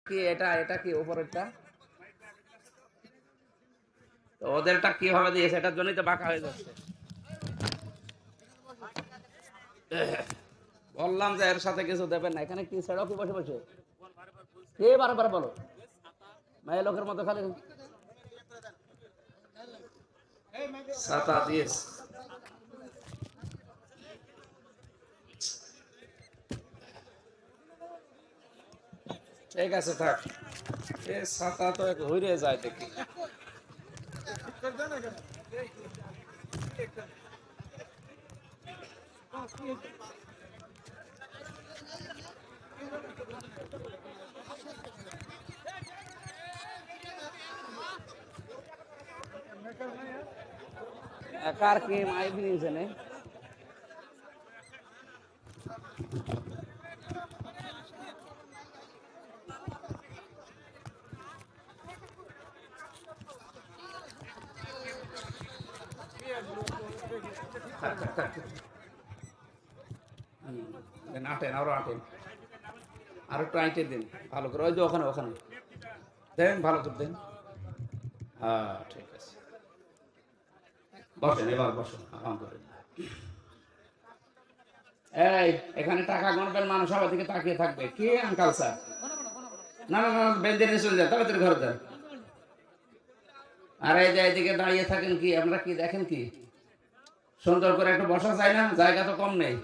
কি এটা এটা কি উপরেরটা? তো ওদেরটা কিভাবে দিয়েছে? এটার জন্যই তো বাঁকা হয়ে যাচ্ছে। বললাম যে এর সাথে কিছু দেবেন না। এখানে কি ছেড়ো কি বসে বসে কে বারবার বলো মায়ের লোকের মতো খালি ছাতা দিয়েছে। ঠিক আছে থাক, এ ছাতা তো ঘুরে যায় দেখি। কার কি মাই দিয়েছে নে আটেন আরো আটেন আর একটু আইটে দিন ভালো করে। ওই যে ওখানে ওখানে দেন ভালো করে দেন। হ্যাঁ ঠিক আছে, বসেন এবার বসেন আলহামদুলিল্লাহ। এই এখানে টাকা গণবেন, মানুষ সবার দিকে তাকিয়ে থাকবে। কি আঙ্কাল স্যার? না না না, বেঁধে নিয়ে চলে যান, তাড়াতাড়ি ঘরে দেন। আর এই যে এদিকে দাঁড়িয়ে থাকেন কি? আপনারা কি দেখেন কি? সুন্দর করে একটু বসা যায় না? জায়গা তো কম নেই।